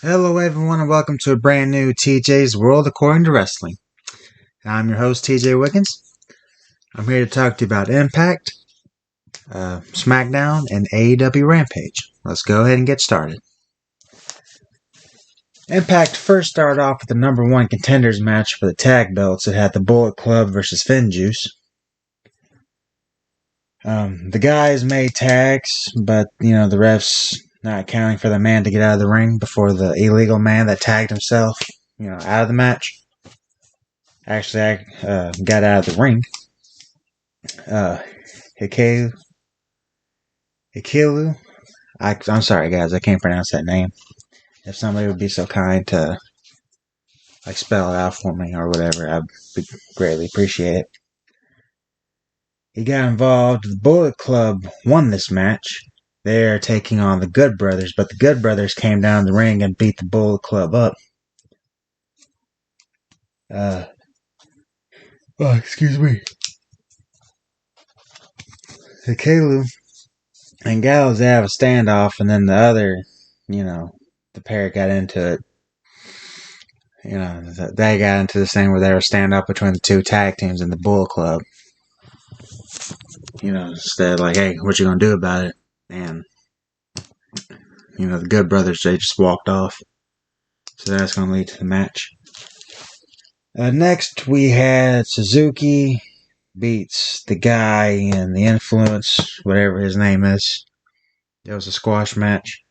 Hello, everyone, and welcome to a brand new TJ's World According to Wrestling. I'm your host, TJ Wiggins. I'm here to talk to you about Impact, Smackdown, and AEW Rampage. Let's go ahead and get started. Impact first started off with the number one contenders match for the tag belts. It had the Bullet Club versus Finjuice. The guys made tags, but the refs not accounting for the man to get out of the ring before the illegal man that tagged himself, out of the match. Actually, I got out of the ring. Hikilu. I'm sorry, guys. I can't pronounce that name. If somebody would be so kind to spell it out for me or whatever, I'd greatly appreciate it. He got involved. The Bullet Club won this match. They're taking on the Good Brothers, but the Good Brothers came down the ring and beat the Bullet Club up. Excuse me. Hikilu and Gallows have a standoff, and then the other, the pair got into it. They got into this thing where they were stand up between the two tag teams in the Bullet Club. Instead, like, hey, what you gonna do about it? And, the Good Brothers, they just walked off. So that's gonna lead to the match. Next, we had Suzuki beats the guy in the Influence, whatever his name is. It was a squash match.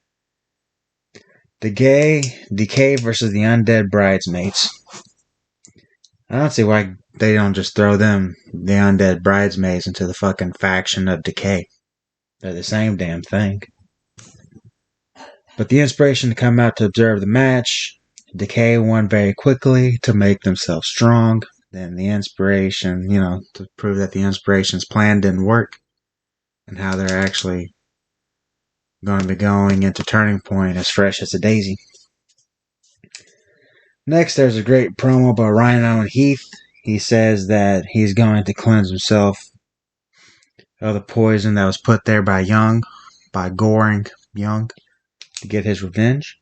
Decay versus the Undead Bridesmaids. I don't see why they don't just throw them, the Undead Bridesmaids, into the fucking faction of Decay. They're the same damn thing. But the inspiration to come out to observe the match, Decay won very quickly to make themselves strong. Then the inspiration, to prove that the inspiration's plan didn't work. And how they're actually going to be going into Turning Point as fresh as a daisy. Next, there's a great promo by Rhino and Heath. He says that he's going to cleanse himself of the poison that was put there by Goring Young, to get his revenge.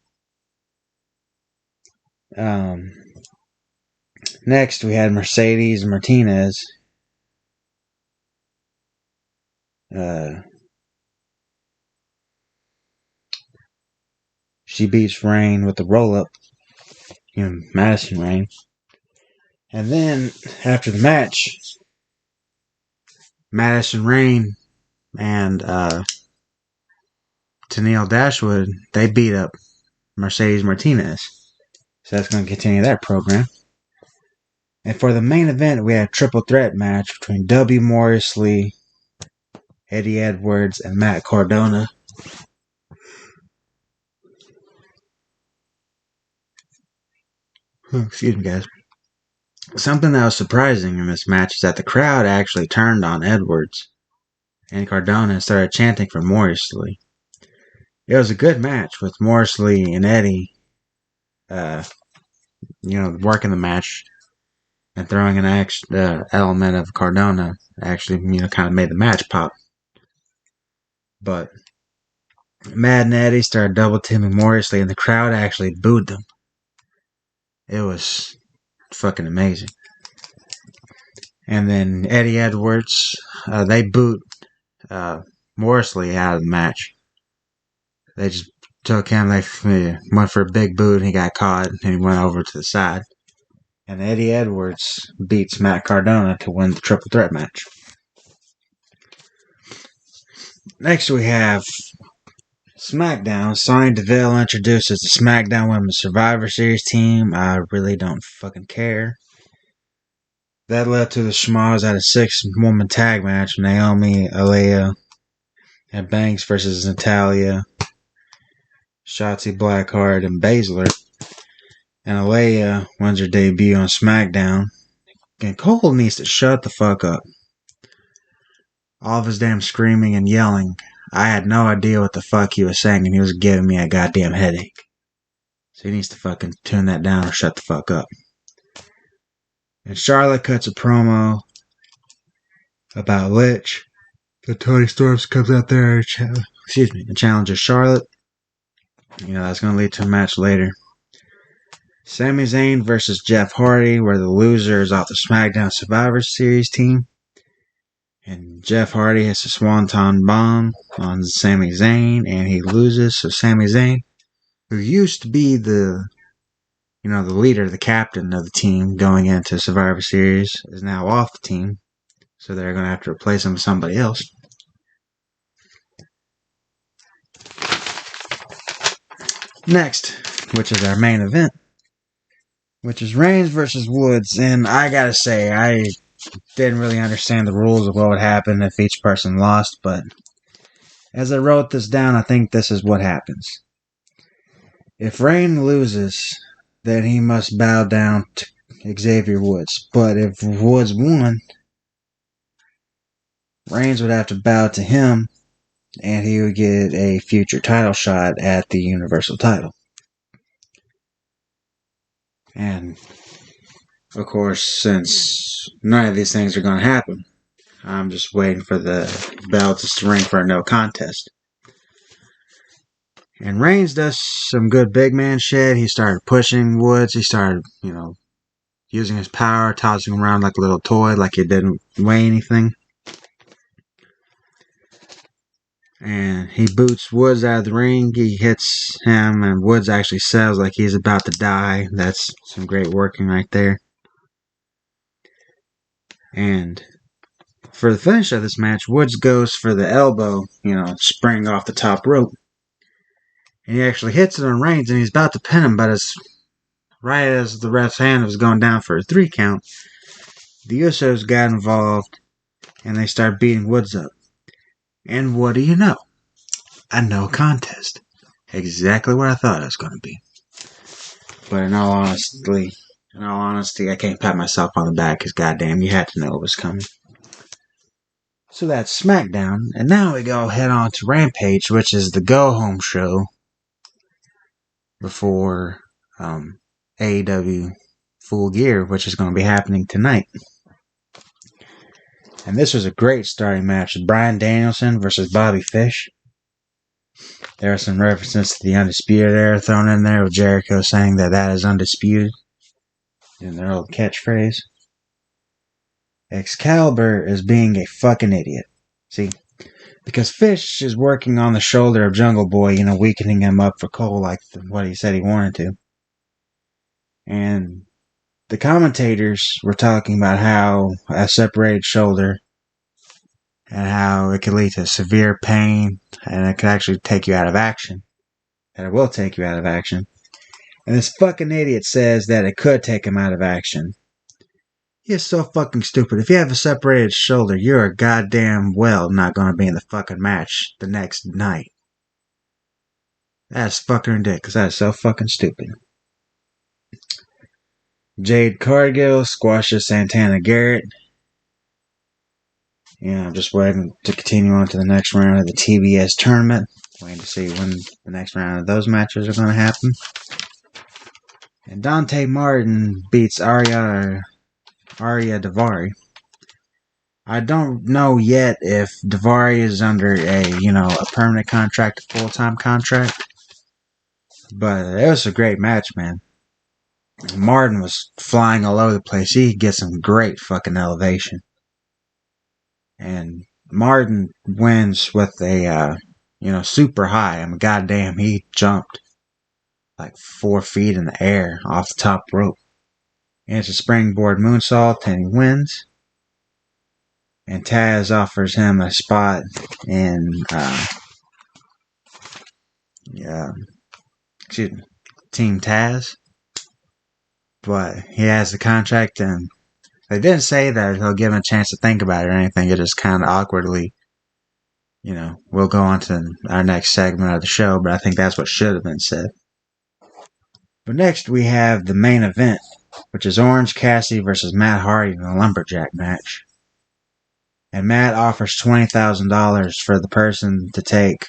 Next, we had Mercedes Martinez. She beats Rain with the roll-up. Madison Rain. And then, after the match, Madison Rain and Tenille Dashwood, they beat up Mercedes Martinez. So that's going to continue that program. And for the main event, we had a triple threat match between W. Morrisley, Eddie Edwards, and Matt Cardona. Excuse me, guys. Something that was surprising in this match is that the crowd actually turned on Edwards and Cardona and started chanting for Morrisley. It was a good match with Morrisley and Eddie, working the match and throwing an extra element of Cardona. Actually, kind of made the match pop. But Mad and Eddie started double teaming Morrisley, and the crowd actually booed them. It was fucking amazing. And then Eddie Edwards, they boot Morrisley out of the match. They just took him, they went for a big boot, and he got caught, and he went over to the side. And Eddie Edwards beats Matt Cardona to win the triple threat match. Next we have Smackdown. Sonya Deville introduces the Smackdown Women's Survivor Series team. I really don't fucking care. That led to the schmoz at a 6-woman tag match. Naomi, Aliyah, and Banks versus Natalya, Shotzi Blackheart, and Baszler. And Aliyah wins her debut on SmackDown. And Cole needs to shut the fuck up. All of his damn screaming and yelling. I had no idea what the fuck he was saying, and he was giving me a goddamn headache. So he needs to fucking tune that down or shut the fuck up. And Charlotte cuts a promo about Lich. The Tony Storms comes out there and challenges Charlotte. That's going to lead to a match later. Sami Zayn versus Jeff Hardy, where the loser is off the Smackdown Survivor Series team. And Jeff Hardy hits a Swanton Bomb on Sami Zayn, and he loses. So Sami Zayn, who used to be the leader, the captain of the team going into Survivor Series, is now off the team. So they're going to have to replace him with somebody else. Next, which is our main event, which is Reigns versus Woods. And I gotta say, I didn't really understand the rules of what would happen if each person lost, but as I wrote this down, I think this is what happens. If Reigns loses, then he must bow down to Xavier Woods. But if Woods won, Reigns would have to bow to him, and he would get a future title shot at the Universal title. And, of course, since none of these things are going to happen, I'm just waiting for the bell to ring for a no contest. And Reigns does some good big man shit. He started pushing Woods. He started, using his power, tossing him around like a little toy, like he didn't weigh anything. And he boots Woods out of the ring. He hits him, and Woods actually sells like he's about to die. That's some great working right there. And for the finish of this match, Woods goes for the elbow, spring off the top rope. And he actually hits it on Reigns, and he's about to pin him, but right as the ref's hand was going down for a 3 count, the Usos got involved, and they start beating Woods up. And what do you know? A no contest. Exactly what I thought it was going to be. But in all honesty, I can't pat myself on the back because goddamn, you had to know it was coming. So that's SmackDown, and now we go head on to Rampage, which is the go-home show before AEW Full Gear, which is going to be happening tonight. And this was a great starting match. Bryan Danielson versus Bobby Fish. There are some references to the Undisputed Era thrown in there, with Jericho saying that is undisputed in their old catchphrase. Excalibur is being a fucking idiot. See? Because Fish is working on the shoulder of Jungle Boy, weakening him up for Cole like what he said he wanted to. And the commentators were talking about how a separated shoulder and how it could lead to severe pain and it could actually take you out of action. That it will take you out of action. And this fucking idiot says that it could take him out of action. He is so fucking stupid. If you have a separated shoulder, you're a goddamn well not going to be in the fucking match the next night. That's fucking ridiculous. That is so fucking stupid. Jade Cargill squashes Santana Garrett. I'm just waiting to continue on to the next round of the TBS tournament. Waiting to see when the next round of those matches are going to happen. And Dante Martin beats Arya Daivari. I don't know yet if Daivari is under a permanent contract, a full-time contract. But it was a great match, man. Martin was flying all over the place. He gets some great fucking elevation. And Martin wins with a, super high. I mean, goddamn, he jumped like 4 feet in the air off the top rope. And it's a springboard moonsault, and he wins. And Taz offers him a spot in, Team Taz. But he has the contract, and they didn't say that he'll give him a chance to think about it or anything. It just kind of awkwardly, we'll go on to our next segment of the show, but I think that's what should have been said. But next we have the main event, which is Orange Cassidy versus Matt Hardy in a lumberjack match. And Matt offers $20,000 for the person to take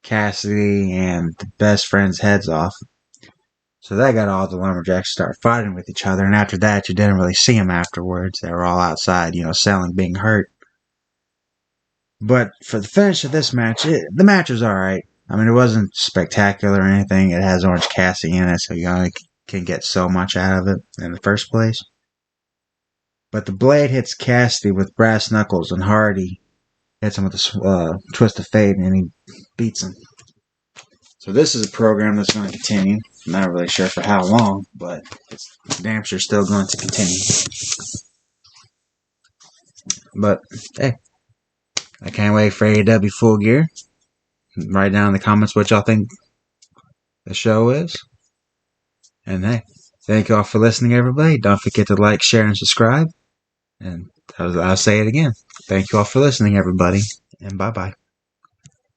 Cassidy and the best friend's heads off. So that got all the lumberjacks to start fighting with each other, and after that, you didn't really see them afterwards. They were all outside, selling, being hurt. But for the finish of this match, the match was alright. I mean, it wasn't spectacular or anything. It has Orange Cassidy in it, so you only can get so much out of it in the first place. But the blade hits Cassidy with brass knuckles, and Hardy hits him with a twist of fate, and he beats him. So this is a program that's going to continue. I'm not really sure for how long, but it's damn sure still going to continue. But, hey, I can't wait for AEW Full Gear. Write down in the comments what y'all think the show is. And hey, thank you all for listening, everybody. Don't forget to like, share, and subscribe. And I'll say it again. Thank you all for listening, everybody. And bye-bye.